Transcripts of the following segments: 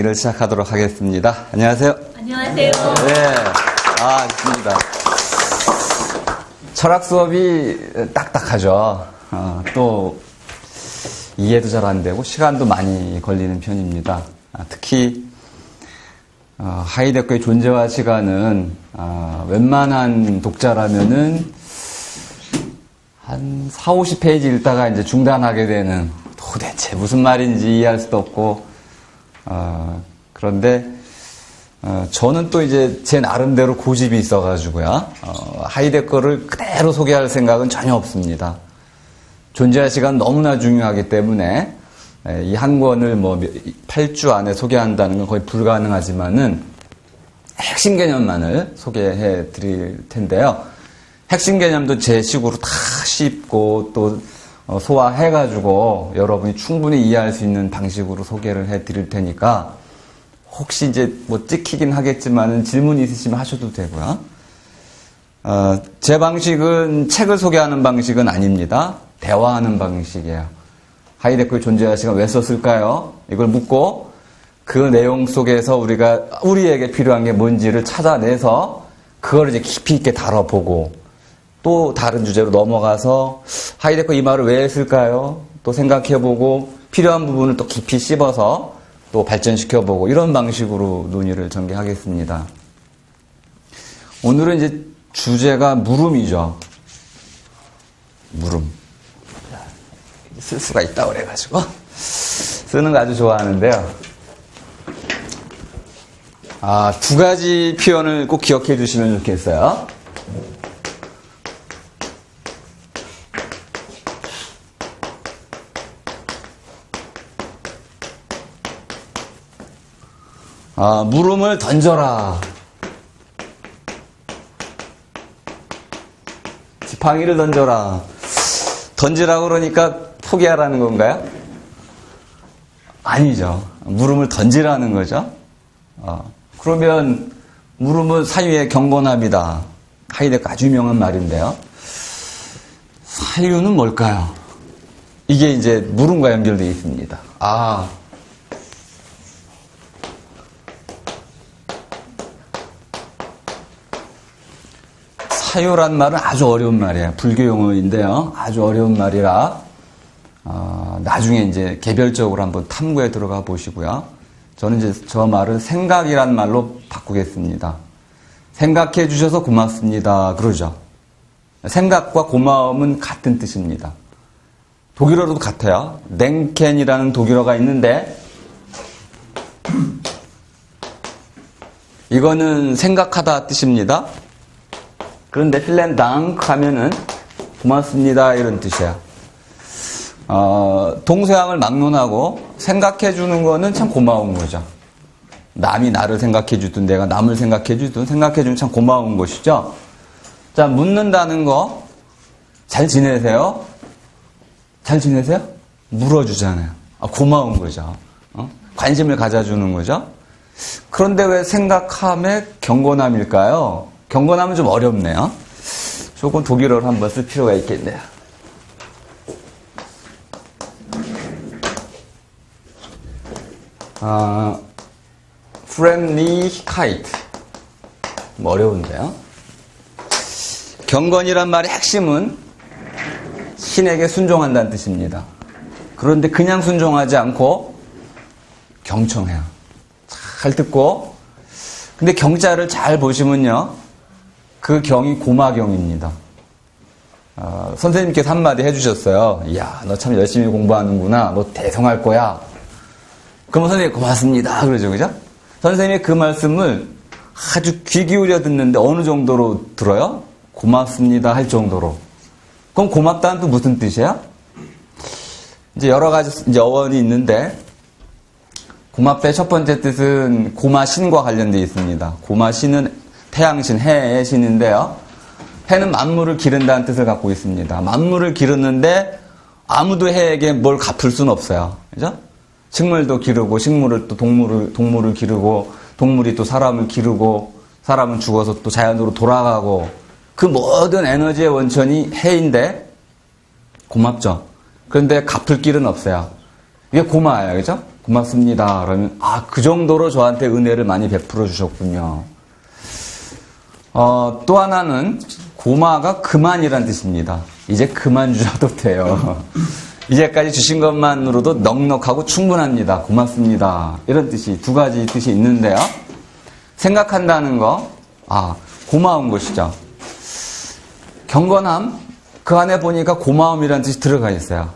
일을 시작하도록 하겠습니다. 안녕하세요. 안녕하세요. 네. 좋습니다. 철학 수업이 딱딱하죠. 또 이해도 잘 안 되고 시간도 많이 걸리는 편입니다. 특히 하이데거의 존재와 시간은 웬만한 독자라면은 한 4, 50페이지 읽다가 이제 중단하게 되는, 도대체 무슨 말인지 이해할 수도 없고, 그런데 저는 또 이제 제 나름대로 고집이 있어가지고요, 하이데거를 그대로 소개할 생각은 전혀 없습니다. 존재와 시간 너무나 중요하기 때문에 이 한 권을 8주 안에 소개한다는 건 거의 불가능하지만은 핵심 개념만을 소개해 드릴 텐데요. 핵심 개념도 제 식으로 다 씹고 또 소화해가지고 여러분이 충분히 이해할 수 있는 방식으로 소개를 해 드릴 테니까 혹시 이제 찍히긴 하겠지만은 질문 있으시면 하셔도 되고요. 제 방식은 책을 소개하는 방식은 아닙니다. 대화하는 방식이에요. 하이데거의 존재와 시간 왜 썼을까요? 이걸 묻고 그 내용 속에서 우리에게 필요한 게 뭔지를 찾아내서 그걸 이제 깊이 있게 다뤄보고 또 다른 주제로 넘어가서 하이데거 이 말을 왜 했을까요? 또 생각해보고 필요한 부분을 또 깊이 씹어서 또 발전시켜보고 이런 방식으로 논의를 전개하겠습니다. 오늘은 이제 주제가 물음이죠. 물음. 쓸 수가 있다 그래가지고 쓰는 거 아주 좋아하는데요. 두 가지 표현을 꼭 기억해 주시면 좋겠어요. 물음을 던져라. 지팡이를 던져라. 던지라고 그러니까 포기하라는 건가요? 아니죠. 물음을 던지라는 거죠. 그러면 물음은 사유의 경건합이다. 하이데거 아주 유명한 말인데요. 사유는 뭘까요? 이게 이제 물음과 연결되어 있습니다. 사유란 말은 아주 어려운 말이에요. 불교 용어인데요. 아주 어려운 말이라 나중에 이제 개별적으로 한번 탐구에 들어가 보시고요. 저는 이제 저 말을 생각이란 말로 바꾸겠습니다. 생각해 주셔서 고맙습니다. 그러죠. 생각과 고마움은 같은 뜻입니다. 독일어로도 같아요. 댕켄이라는 독일어가 있는데 이거는 생각하다 뜻입니다. 그런데 필렌당크 하면은 고맙습니다 이런 뜻이에요. 동서양을 막론하고 생각해 주는 거는 참 고마운 거죠. 남이 나를 생각해 주든 내가 남을 생각해 주든 생각해 주면 참 고마운 것이죠. 자, 묻는다는 거 잘 지내세요? 잘 지내세요? 물어주잖아요. 고마운 거죠. 관심을 가져주는 거죠. 그런데 왜 생각함의 경건함일까요? 경건함은 좀 어렵네요. 조금 독일어를 한번 쓸 필요가 있겠네요. Friendlichkeit. 어려운데요. 경건이란 말의 핵심은 신에게 순종한다는 뜻입니다. 그런데 그냥 순종하지 않고 경청해요. 잘 듣고. 근데 경자를 잘 보시면요. 그 경이 고마경입니다. 선생님께서 한마디 해주셨어요. 이야, 너 참 열심히 공부하는구나. 너 대성할 거야. 그러면 선생님 고맙습니다. 그러죠, 그죠? 선생님의 그 말씀을 아주 귀 기울여 듣는데 어느 정도로 들어요? 고맙습니다 할 정도로. 그럼 고맙다는 또 무슨 뜻이에요? 이제 여러 가지 이제 어원이 있는데 고맙다의 첫 번째 뜻은 고마신과 관련되어 있습니다. 고마신은 태양신, 해의 신인데요. 해는 만물을 기른다는 뜻을 갖고 있습니다. 만물을 기르는데 아무도 해에게 뭘 갚을 수는 없어요. 그죠? 식물도 기르고, 식물을 또 동물을 기르고, 동물이 또 사람을 기르고, 사람은 죽어서 또 자연으로 돌아가고, 그 모든 에너지의 원천이 해인데, 고맙죠? 그런데 갚을 길은 없어요. 이게 고마워요. 그죠? 고맙습니다. 그러면 그 정도로 저한테 은혜를 많이 베풀어 주셨군요. 또 하나는 고마가 그만이란 뜻입니다. 이제 그만 주셔도 돼요. 이제까지 주신 것만으로도 넉넉하고 충분합니다. 고맙습니다. 이런 뜻이 두 가지 뜻이 있는데요. 생각한다는 거, 고마운 것이죠. 경건함, 그 안에 보니까 고마움이라는 뜻이 들어가 있어요.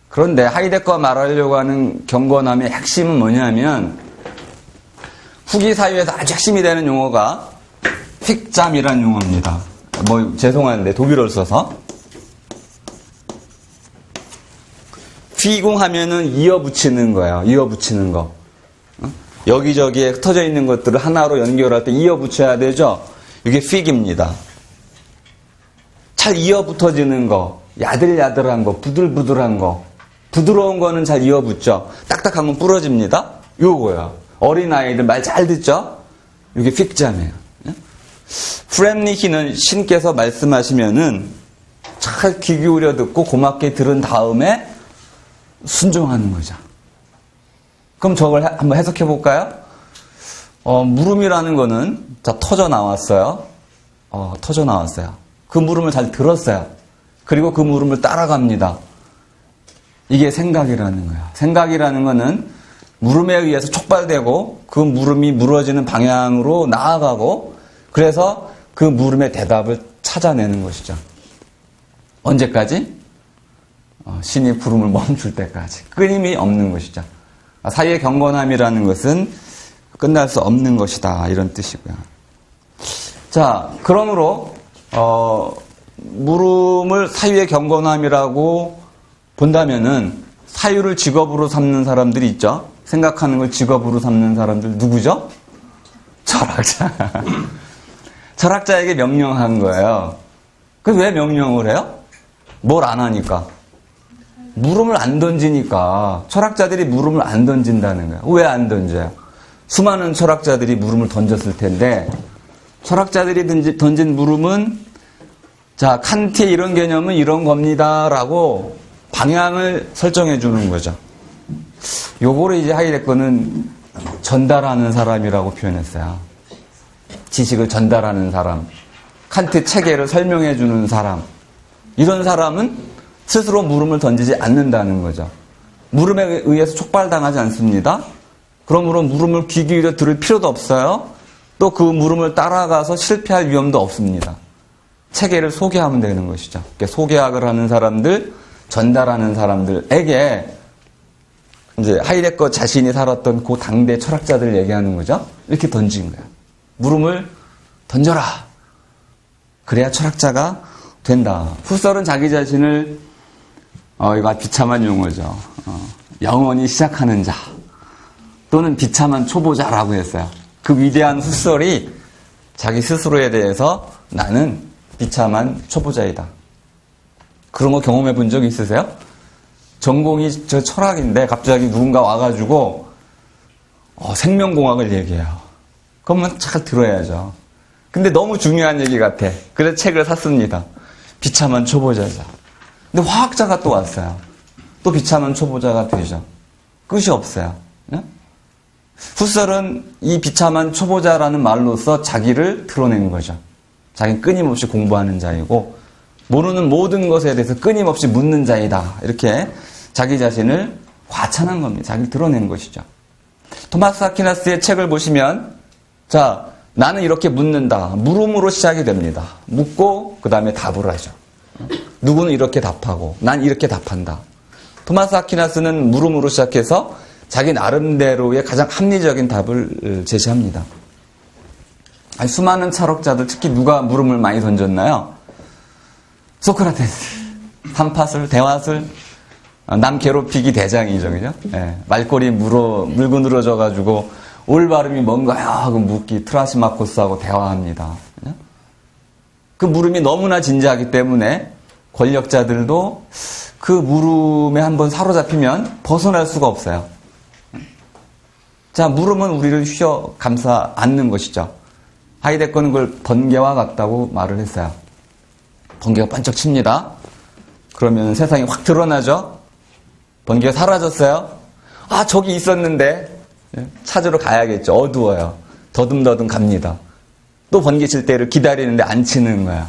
그런데 하이데거가 말하려고 하는 경건함의 핵심은 뭐냐면 후기 사유에서 아주 핵심이 되는 용어가 픽잠이라는 용어입니다. 죄송한데 독일어를 써서 휘공하면은 이어붙이는 거예요. 이어붙이는 거. 여기저기에 흩어져 있는 것들을 하나로 연결할 때 이어붙여야 되죠. 이게 픽입니다. 잘 이어붙어지는 거, 야들야들한 거, 부들부들한 거, 부드러운 거는 잘 이어붙죠. 딱딱한 건 부러집니다. 요거야. 어린아이들 말 잘 듣죠? 이게 픽잠이에요. 프렘니히는 신께서 말씀하시면은 잘 귀 기울여 듣고 고맙게 들은 다음에 순종하는 거죠. 그럼 저걸 한번 해석해 볼까요? 물음이라는 거는 터져 나왔어요. 터져 나왔어요. 그 물음을 잘 들었어요. 그리고 그 물음을 따라갑니다. 이게 생각이라는 거야. 생각이라는 거는 물음에 의해서 촉발되고 그 물음이 물어지는 방향으로 나아가고 그래서 그 물음의 대답을 찾아내는 것이죠. 언제까지? 신이 부름을 멈출 때까지. 끊임이 없는 것이죠. 사유의 경건함이라는 것은 끝날 수 없는 것이다. 이런 뜻이고요. 자, 그러므로 물음을 사유의 경건함이라고 본다면은 사유를 직업으로 삼는 사람들이 있죠. 생각하는 걸 직업으로 삼는 사람들 누구죠? 철학자. 철학자에게 명령한 거예요. 그래서 왜 명령을 해요? 뭘 안 하니까. 물음을 안 던지니까. 철학자들이 물음을 안 던진다는 거예요. 왜 안 던져요? 수많은 철학자들이 물음을 던졌을 텐데 철학자들이 던진 물음은 자, 칸트의 이런 개념은 이런 겁니다라고 방향을 설정해 주는 거죠. 요거를 이제 하이데거는 전달하는 사람이라고 표현했어요. 지식을 전달하는 사람, 칸트 체계를 설명해 주는 사람. 이런 사람은 스스로 물음을 던지지 않는다는 거죠. 물음에 의해서 촉발당하지 않습니다. 그러므로 물음을 귀 기울여 들을 필요도 없어요. 또 그 물음을 따라가서 실패할 위험도 없습니다. 체계를 소개하면 되는 것이죠. 소개학을 하는 사람들, 전달하는 사람들에게 이제 하이데거 자신이 살았던 그 당대 철학자들 얘기하는 거죠. 이렇게 던진 거야. 물음을 던져라. 그래야 철학자가 된다. 후설은 자기 자신을 이거 비참한 용어죠. 영원히 시작하는 자 또는 비참한 초보자라고 했어요. 그 위대한 후설이 자기 스스로에 대해서 나는 비참한 초보자이다. 그런 거 경험해 본 적 있으세요? 전공이 저 철학인데 갑자기 누군가 와가지고 생명공학을 얘기해요. 그러면 잘 들어야죠. 근데 너무 중요한 얘기 같아. 그래서 책을 샀습니다. 비참한 초보자자. 근데 화학자가 또 왔어요. 또 비참한 초보자가 되죠. 끝이 없어요. 네? 후설은 이 비참한 초보자라는 말로써 자기를 드러낸 거죠. 자기는 끊임없이 공부하는 자이고 모르는 모든 것에 대해서 끊임없이 묻는 자이다. 이렇게 자기 자신을 과찬한 겁니다. 자기를 드러낸 것이죠. 토마스 아퀴나스의 책을 보시면 자, 나는 이렇게 묻는다. 물음으로 시작이 됩니다. 묻고 그 다음에 답을 하죠. 누구는 이렇게 답하고 난 이렇게 답한다. 토마스 아퀴나스는 물음으로 시작해서 자기 나름대로의 가장 합리적인 답을 제시합니다. 수많은 철학자들 특히 누가 물음을 많이 던졌나요? 소크라테스, 한파술, 대화술, 남 괴롭히기 대장이죠, 그죠? 네. 말꼬리 물고 늘어져가지고 올 발음이 뭔가요? 하고 묻기 트라시마코스하고 대화합니다. 그 물음이 너무나 진지하기 때문에 권력자들도 그 물음에 한번 사로잡히면 벗어날 수가 없어요. 자, 물음은 우리를 휘어 감싸 안는 것이죠. 하이데거는 그걸 번개와 같다고 말을 했어요. 번개가 반짝 칩니다. 그러면 세상이 확 드러나죠. 번개가 사라졌어요. 아, 저기 있었는데 찾으러 가야겠죠. 어두워요. 더듬더듬 갑니다. 또 번개 칠 때를 기다리는데 안 치는 거야.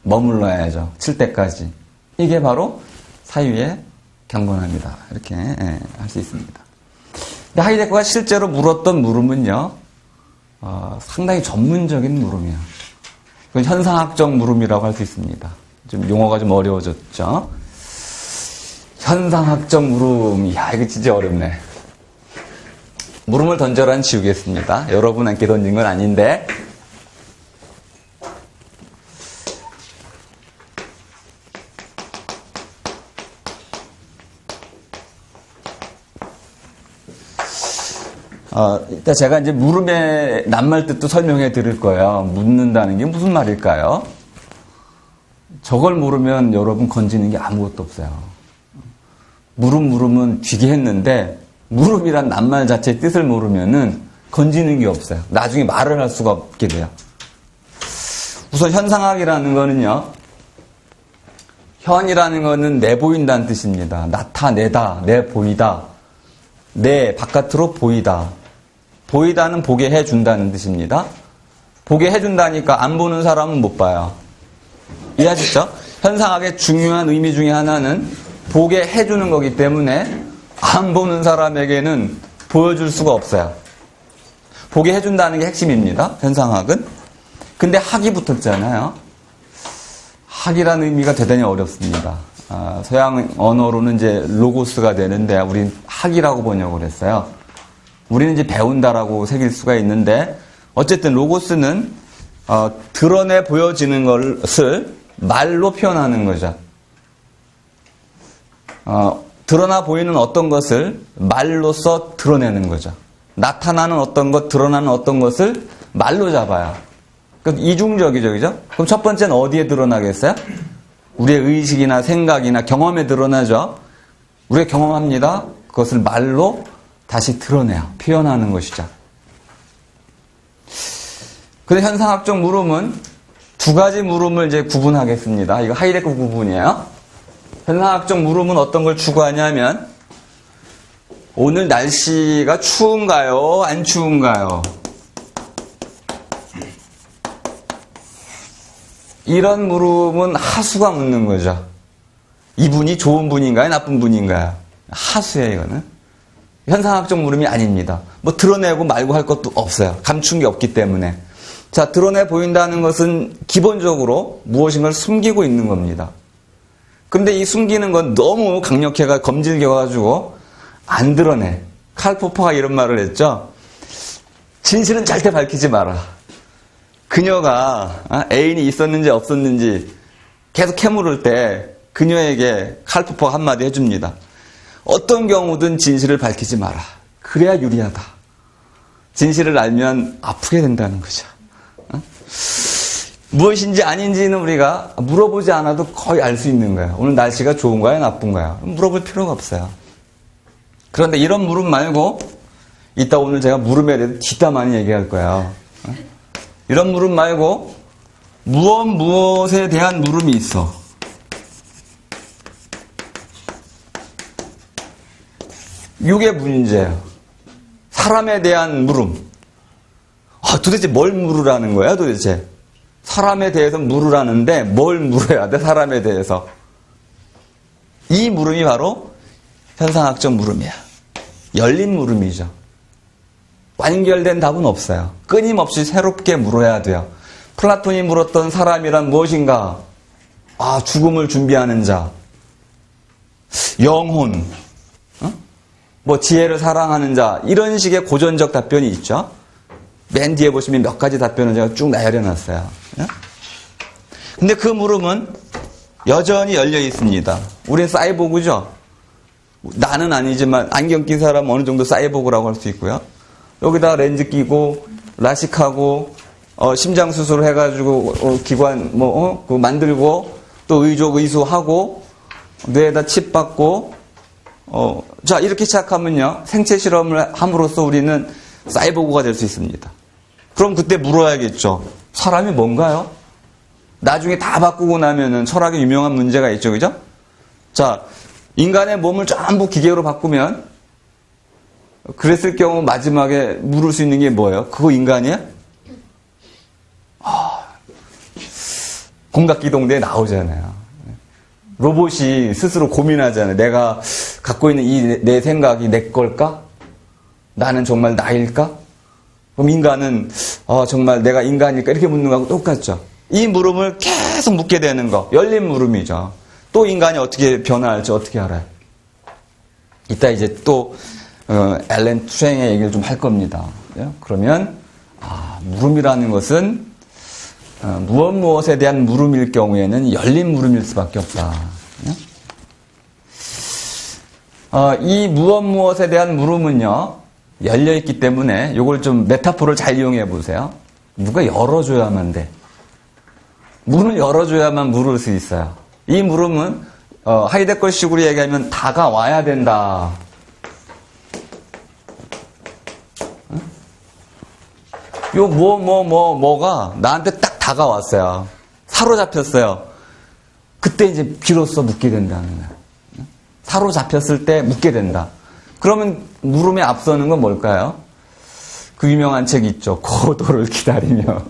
머물러야죠. 칠 때까지. 이게 바로 사유의 경건함이다. 이렇게 할 수 있습니다. 근데 하이데거가 실제로 물었던 물음은요, 상당히 전문적인 물음이에요. 그건 현상학적 물음이라고 할 수 있습니다. 좀 용어가 좀 어려워졌죠. 현상학적 물음, 이야, 이거 진짜 어렵네. 물음을 던져란 지우겠습니다. 여러분한테 던진 건 아닌데. 일단 제가 이제 물음의 낱말 뜻도 설명해 드릴 거예요. 묻는다는 게 무슨 말일까요? 저걸 모르면 여러분 건지는 게 아무것도 없어요. 물음은 귀기했는데, 물음이란 낱말 자체의 뜻을 모르면은 건지는 게 없어요. 나중에 말을 할 수가 없게 돼요. 우선 현상학이라는 거는요, 현이라는 거는 내보인다는 뜻입니다. 나타내다, 내보이다, 내 바깥으로 보이다. 보이다는 보게 해준다는 뜻입니다. 보게 해준다니까 안 보는 사람은 못 봐요. 이해하시죠? 현상학의 중요한 의미 중에 하나는 보게 해주는 거기 때문에 안 보는 사람에게는 보여줄 수가 없어요. 보게 해준다는 게 핵심입니다. 현상학은. 근데 학이 붙었잖아요. 학이라는 의미가 대단히 어렵습니다. 서양 언어로는 이제 로고스가 되는데 우린 학이라고 번역을 했어요. 우리는 이제 배운다라고 새길 수가 있는데 어쨌든 로고스는 드러내 보여지는 것을 말로 표현하는 거죠. 드러나 보이는 어떤 것을 말로써 드러내는 거죠. 나타나는 어떤 것, 드러나는 어떤 것을 말로 잡아요. 그럼 이중적이죠, 그죠? 그럼 첫 번째는 어디에 드러나겠어요? 우리의 의식이나 생각이나 경험에 드러나죠. 우리가 경험합니다. 그것을 말로 다시 드러내요. 표현하는 것이죠. 근데 현상학적 물음은 두 가지 물음을 이제 구분하겠습니다. 이거 하이데거 구분이에요. 현상학적 물음은 어떤 걸 추구하냐면 오늘 날씨가 추운가요? 안 추운가요? 이런 물음은 하수가 묻는 거죠. 이분이 좋은 분인가요? 나쁜 분인가요? 하수예요, 이거는. 현상학적 물음이 아닙니다. 뭐 드러내고 말고 할 것도 없어요. 감춘 게 없기 때문에. 자, 드러내 보인다는 것은 기본적으로 무엇인가를 숨기고 있는 겁니다. 근데 이 숨기는 건 너무 강력해가 검질겨가지고 안 드러내. 칼 포퍼가 이런 말을 했죠. 진실은 절대 밝히지 마라. 그녀가 애인이 있었는지 없었는지 계속 캐물을 때 그녀에게 칼 포퍼가 한마디 해줍니다. 어떤 경우든 진실을 밝히지 마라. 그래야 유리하다. 진실을 알면 아프게 된다는 거죠. 무엇인지 아닌지는 우리가 물어보지 않아도 거의 알 수 있는 거예요. 오늘 날씨가 좋은가요? 나쁜가요? 물어볼 필요가 없어요. 그런데 이런 물음 말고 이따 오늘 제가 물음에 대해서 뒷담화니 얘기할 거예요. 이런 물음 말고 무엇에 대한 물음이 있어. 이게 문제예요. 사람에 대한 물음. 도대체 뭘 물으라는 거야, 도대체? 사람에 대해서 물으라는데 뭘 물어야 돼, 사람에 대해서? 이 물음이 바로 현상학적 물음이야. 열린 물음이죠. 완결된 답은 없어요. 끊임없이 새롭게 물어야 돼요. 플라톤이 물었던 사람이란 무엇인가? 죽음을 준비하는 자. 영혼. 지혜를 사랑하는 자. 이런 식의 고전적 답변이 있죠. 맨 뒤에 보시면 몇 가지 답변을 제가 쭉 나열해놨어요. 근데 그 물음은 여전히 열려 있습니다. 우린 사이보그죠? 나는 아니지만 안경 낀 사람은 어느 정도 사이보그라고 할 수 있고요. 여기다 렌즈 끼고 라식하고 심장 수술을 해가지고 기관 그거 만들고 또 의조의수하고 뇌에다 칩 받고 자 이렇게 시작하면요 생체 실험을 함으로써 우리는 사이보그가 될 수 있습니다. 그럼 그때 물어야겠죠. 사람이 뭔가요? 나중에 다 바꾸고 나면은 철학에 유명한 문제가 있죠, 그죠? 자 인간의 몸을 전부 기계로 바꾸면 그랬을 경우 마지막에 물을 수 있는 게 뭐예요? 그거 인간이야? 공각기동대에 나오잖아요. 로봇이 스스로 고민하잖아요. 내가 갖고 있는 이 내 생각이 내 걸까? 나는 정말 나일까? 그럼 인간은 정말 내가 인간일까? 이렇게 묻는 거하고 똑같죠. 이 물음을 계속 묻게 되는 거. 열린 물음이죠. 또 인간이 어떻게 변화할지 어떻게 알아요? 이따 이제 또 앨런 투쟁의 얘기를 좀 할 겁니다. 그러면 물음이라는 것은 무엇에 대한 물음일 경우에는 열린 물음일 수밖에 없다. 이 무엇에 대한 물음은요, 열려있기 때문에 이걸 좀 메타포를 잘 이용해 보세요. 누가 열어줘야만 돼. 문을 열어줘야만 물을 수 있어요. 이 물음은 하이데거식으로 얘기하면 다가와야 된다. 요 뭐가 나한테 딱 다가왔어요. 사로잡혔어요. 그때 이제 비로소 묻게 된다는 거야. 사로잡혔을 때 묻게 된다. 그러면 물음에 앞서는 건 뭘까요? 그 유명한 책이 있죠. 고도를 기다리며.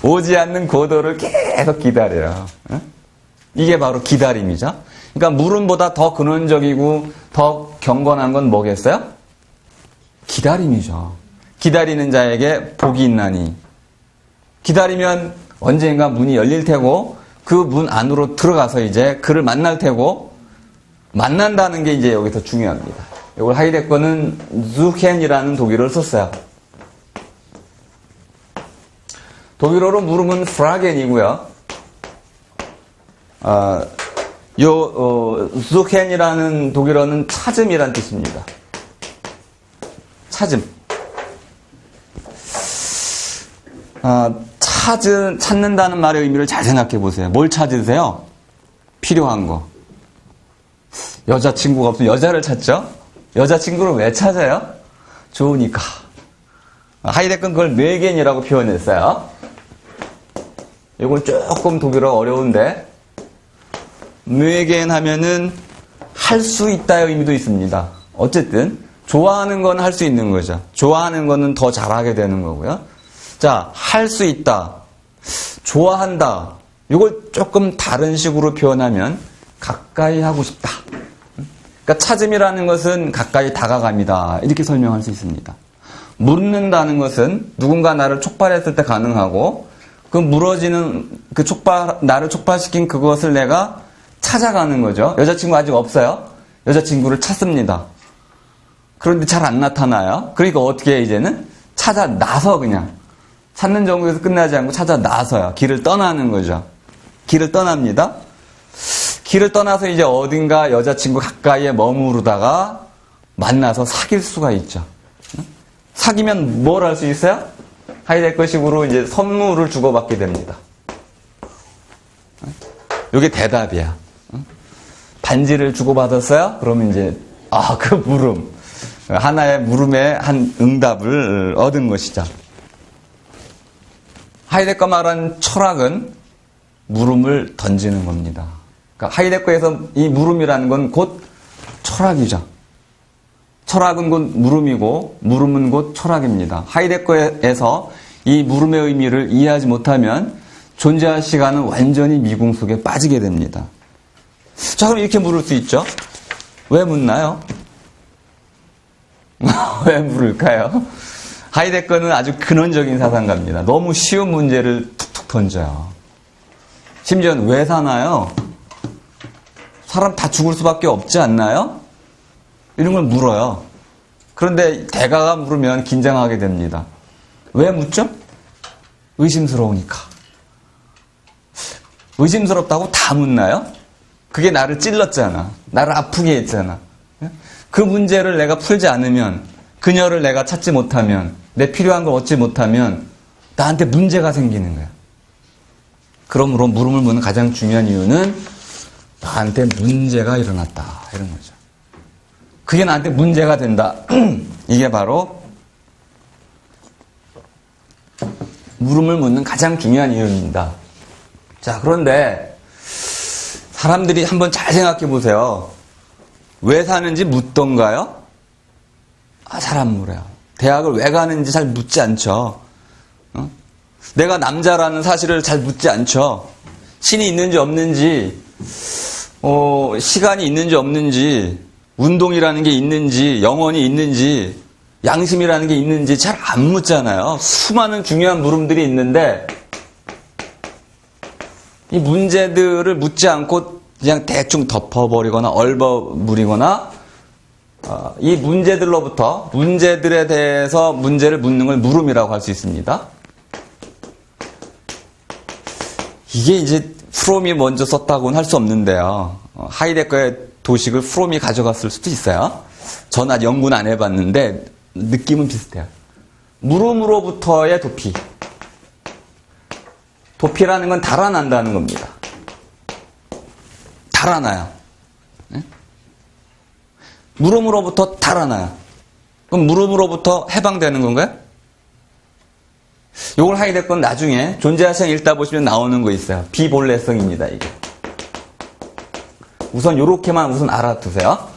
오지 않는 고도를 계속 기다려요. 이게 바로 기다림이죠. 그러니까 물음보다 더 근원적이고 더 경건한 건 뭐겠어요? 기다림이죠. 기다리는 자에게 복이 있나니. 기다리면 언젠가 문이 열릴 테고 그 문 안으로 들어가서 이제 그를 만날 테고, 만난다는 게 이제 여기서 중요합니다. 이걸 하이데거는 suchen이라는 독일어를 썼어요. 독일어로 물음은 fragen이고요. suchen이라는 독일어는 찾음이란 뜻입니다. 찾음. 찾는다는 말의 의미를 잘 생각해 보세요. 뭘 찾으세요? 필요한 거. 여자친구가 없으면 여자를 찾죠? 여자친구를 왜 찾아요? 좋으니까. 하이데거는 그걸 뇌겐이라고 표현했어요. 이건 조금 독일어 어려운데, 뇌겐 하면은 할 수 있다의 의미도 있습니다. 어쨌든 좋아하는 건 할 수 있는 거죠. 좋아하는 거는 더 잘하게 되는 거고요. 자, 할 수 있다, 좋아한다, 이걸 조금 다른 식으로 표현하면 가까이 하고 싶다. 그러니까 찾음이라는 것은 가까이 다가갑니다. 이렇게 설명할 수 있습니다. 묻는다는 것은 누군가 나를 촉발했을 때 가능하고, 그 무너지는 그 나를 촉발시킨 그것을 내가 찾아가는 거죠. 여자친구 아직 없어요. 여자친구를 찾습니다. 그런데 잘 안 나타나요. 그러니까 어떻게 해, 이제는? 찾아 나서 그냥. 찾는 정도에서 끝나지 않고 찾아 나서요. 길을 떠나는 거죠. 길을 떠납니다. 길을 떠나서 이제 어딘가 여자친구 가까이에 머무르다가 만나서 사귈 수가 있죠. 사귀면 뭘 할 수 있어요? 하이데거식으로 이제 선물을 주고받게 됩니다. 이게 대답이야. 반지를 주고받았어요? 그러면 이제 그 물음, 하나의 물음에 한 응답을 얻은 것이죠. 하이데거 말한 철학은 물음을 던지는 겁니다. 그러니까 하이데거에서 이 물음이라는 건 곧 철학이죠. 철학은 곧 물음이고 물음은 곧 철학입니다. 하이데거에서 이 물음의 의미를 이해하지 못하면 존재할 시간은 완전히 미궁 속에 빠지게 됩니다. 자, 그럼 이렇게 물을 수 있죠. 왜 묻나요? 왜 물을까요? 하이데거는 아주 근원적인 사상가입니다. 너무 쉬운 문제를 툭툭 던져요. 심지어는 왜 사나요? 사람 다 죽을 수밖에 없지 않나요? 이런 걸 물어요. 그런데 대가가 물으면 긴장하게 됩니다. 왜 묻죠? 의심스러우니까. 의심스럽다고 다 묻나요? 그게 나를 찔렀잖아. 나를 아프게 했잖아. 그 문제를 내가 풀지 않으면, 그녀를 내가 찾지 못하면, 내 필요한 걸 얻지 못하면 나한테 문제가 생기는 거야. 그러므로 물음을 묻는 가장 중요한 이유는 나한테 문제가 일어났다, 이런 거죠. 그게 나한테 문제가 된다. 이게 바로 물음을 묻는 가장 중요한 이유입니다. 자, 그런데 사람들이 한번 잘 생각해 보세요. 왜 사는지 묻던가요? 잘 안 물어요. 대학을 왜 가는지 잘 묻지 않죠. 내가 남자라는 사실을 잘 묻지 않죠. 신이 있는지 없는지, 시간이 있는지 없는지, 운동이라는 게 있는지, 영혼이 있는지, 양심이라는 게 있는지 잘 안 묻잖아요. 수많은 중요한 물음들이 있는데 이 문제들을 묻지 않고 그냥 대충 덮어버리거나 얼버무리거나 이 문제들로부터 문제들에 대해서 문제를 묻는 걸 물음이라고 할 수 있습니다. 이게 이제 프롬이 먼저 썼다고는 할 수 없는데요. 하이데거의 도식을 프롬이 가져갔을 수도 있어요. 전 아직 연구는 안 해봤는데 느낌은 비슷해요. 물음으로부터의 도피. 도피라는 건 달아난다는 겁니다. 달아나요. 네? 물음으로부터 달아나요. 그럼 물음으로부터 해방되는 건가요? 요걸 하이데거는 나중에 존재하성 읽다 보시면 나오는 거 있어요. 비본래성입니다, 이게. 우선 요렇게만 우선 알아두세요.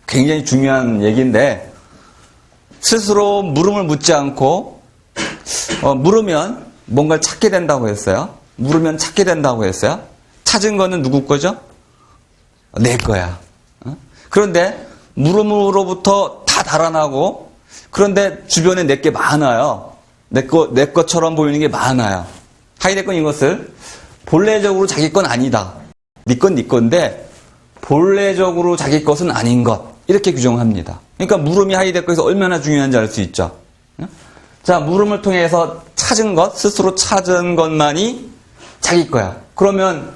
굉장히 중요한 얘기인데 스스로 물음을 묻지 않고 물으면 뭔가를 찾게 된다고 했어요. 물으면 찾게 된다고 했어요. 찾은 거는 누구 거죠? 내 거야. 그런데 물음으로부터 다 달아나고 그런데 주변에 내 게 많아요. 내 것처럼 보이는 게 많아요. 하이데거는 이것을 본래적으로 자기 건 아니다. 네 건 네 건데 본래적으로 자기 것은 아닌 것. 이렇게 규정합니다. 그러니까 물음이 하이데거에서 얼마나 중요한지 알 수 있죠. 자, 물음을 통해서 찾은 것, 스스로 찾은 것만이 자기 거야. 그러면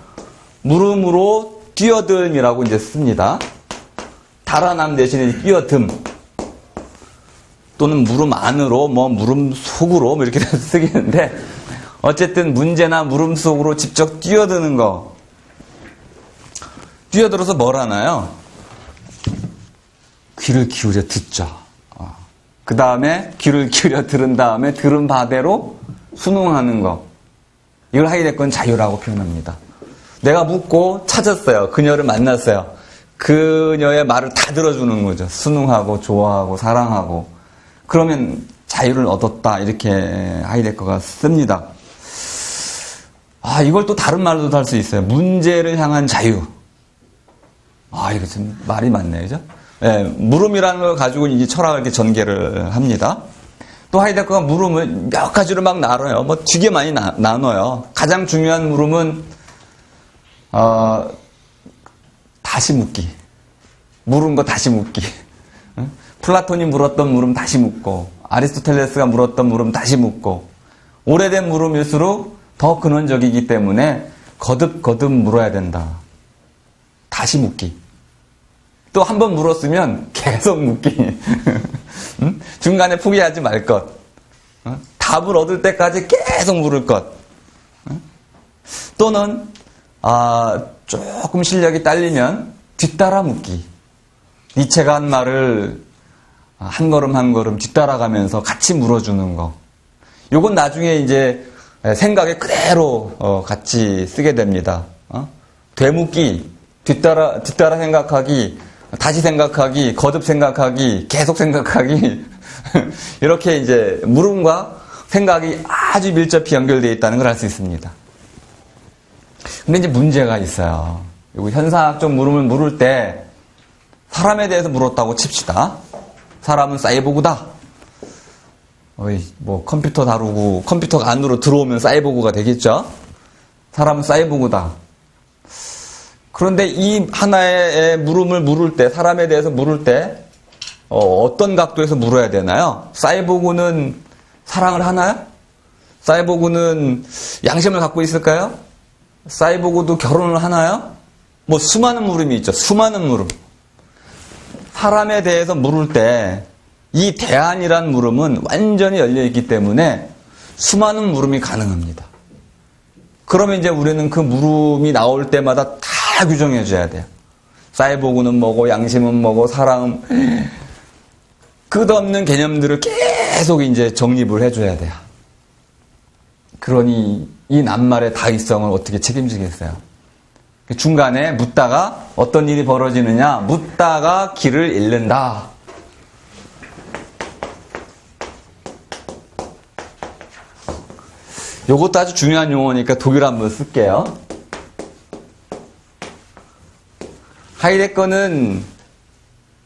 물음으로 뛰어듦이라고 이제 씁니다. 달아남 대신에 뛰어듦. 또는 물음 안으로, 물음 속으로, 이렇게 쓰기는데, 어쨌든 문제나 물음 속으로 직접 뛰어드는 거. 뛰어들어서 뭘 하나요? 귀를 기울여 듣죠. 그 다음에 귀를 기울여 들은 다음에 들은 바대로 순응하는 거. 이걸 하이데거는 자유라고 표현합니다. 내가 묻고 찾았어요. 그녀를 만났어요. 그녀의 말을 다 들어주는 거죠. 순응하고 좋아하고 사랑하고. 그러면 자유를 얻었다. 이렇게 하이데거가 씁니다. 이걸 또 다른 말로도 할 수 있어요. 문제를 향한 자유. 이거 좀 말이 많네요. 그죠? 네, 물음이라는 걸 가지고 이제 철학을 이렇게 전개를 합니다. 또 하이데거가 물음을 몇 가지로 막 나눠요. 되게 많이 나눠요. 가장 중요한 물음은, 다시 묻기. 물은 거 다시 묻기. 플라톤이 물었던 물음 다시 묻고, 아리스토텔레스가 물었던 물음 다시 묻고, 오래된 물음일수록 더 근원적이기 때문에 거듭 물어야 된다. 다시 묻기. 또 한 번 물었으면 계속 묻기. 중간에 포기하지 말 것. 답을 얻을 때까지 계속 물을 것. 또는 조금 실력이 딸리면 뒤따라 묻기. 니체가 한 말을 한 걸음 한 걸음 뒤따라가면서 같이 물어주는 거. 요건 나중에 이제 생각에 그대로 같이 쓰게 됩니다. 되묻기, 뒤따라 생각하기, 다시 생각하기, 거듭 생각하기, 계속 생각하기. 이렇게 이제 물음과 생각이 아주 밀접히 연결되어 있다는 걸 알 수 있습니다. 근데 이제 문제가 있어요. 현상학적 물음을 물을 때 사람에 대해서 물었다고 칩시다. 사람은 사이보그다. 컴퓨터 다루고 컴퓨터가 안으로 들어오면 사이보그가 되겠죠. 사람은 사이보그다. 그런데 이 하나의 물음을 물을 때, 사람에 대해서 물을 때 어떤 각도에서 물어야 되나요? 사이보그는 사랑을 하나요? 사이보그는 양심을 갖고 있을까요? 사이보그도 결혼을 하나요? 수많은 물음이 있죠. 수많은 물음. 사람에 대해서 물을 때 이 대안이란 물음은 완전히 열려있기 때문에 수많은 물음이 가능합니다. 그러면 이제 우리는 그 물음이 나올 때마다 다 규정해줘야 돼요. 사이보그는 뭐고, 양심은 뭐고, 사랑은 끝없는 개념들을 계속 이제 정립을 해줘야 돼요. 그러니 이 낱말의 다의성을 어떻게 책임지겠어요? 중간에 묻다가 어떤 일이 벌어지느냐? 묻다가 길을 잃는다. 요것도 아주 중요한 용어니까 독일어 한번 쓸게요. 하이데거는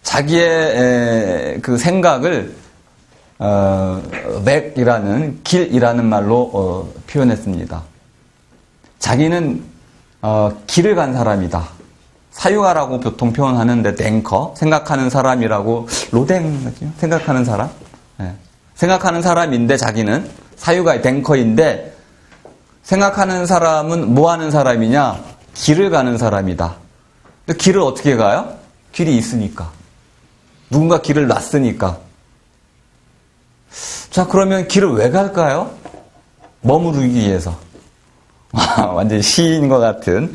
자기의 그 생각을 맥이라는 길이라는 말로 표현했습니다. 자기는 길을 간 사람이다. 사유가라고 보통 표현하는데 댕커, 생각하는 사람이라고 로댕 생각하는 사람. 네. 생각하는 사람인데 자기는 사유가의 댕커인데 생각하는 사람은 뭐 하는 사람이냐? 길을 가는 사람이다. 근데 길을 어떻게 가요? 길이 있으니까. 누군가 길을 놨으니까. 자, 그러면 길을 왜 갈까요? 머무르기 위해서. 완전히 시인과 같은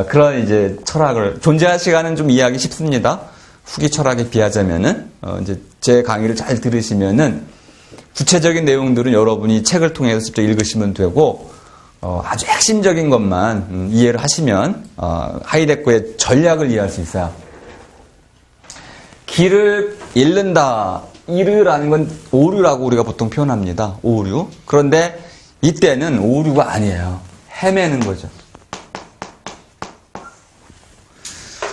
그런 이제 철학을 존재할 시간은 좀 이해하기 쉽습니다. 후기 철학에 비하자면은 이제 제 강의를 잘 들으시면은 구체적인 내용들은 여러분이 책을 통해서 직접 읽으시면 되고 아주 핵심적인 것만 이해를 하시면 하이데거의 전략을 이해할 수 있어요. 길을 잃는다. 잃으라는 건 오류라고 우리가 보통 표현합니다. 오류. 그런데 이때는 오류가 아니에요. 헤매는 거죠.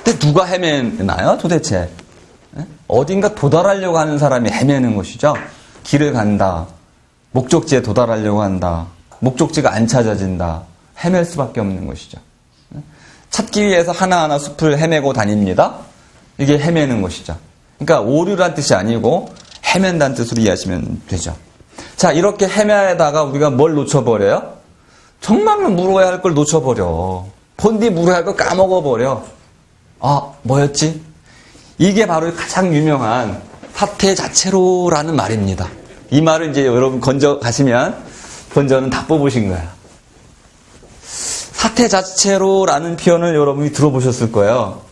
근데 누가 헤매나요? 도대체? 어딘가 도달하려고 하는 사람이 헤매는 것이죠. 길을 간다. 목적지에 도달하려고 한다. 목적지가 안 찾아진다. 헤맬 수밖에 없는 것이죠. 찾기 위해서 하나하나 숲을 헤매고 다닙니다. 이게 헤매는 것이죠. 그러니까 오류란 뜻이 아니고 헤맨다는 뜻으로 이해하시면 되죠. 자, 이렇게 헤매다가 우리가 뭘 놓쳐버려요? 정말로 물어야 할 걸 놓쳐버려. 본디 물어야 할 걸 까먹어버려. 아, 뭐였지? 이게 바로 가장 유명한 사태 자체로라는 말입니다. 이 말을 이제 여러분 건져 가시면 건져는 다 뽑으신 거야. 사태 자체로라는 표현을 여러분이 들어보셨을 거예요.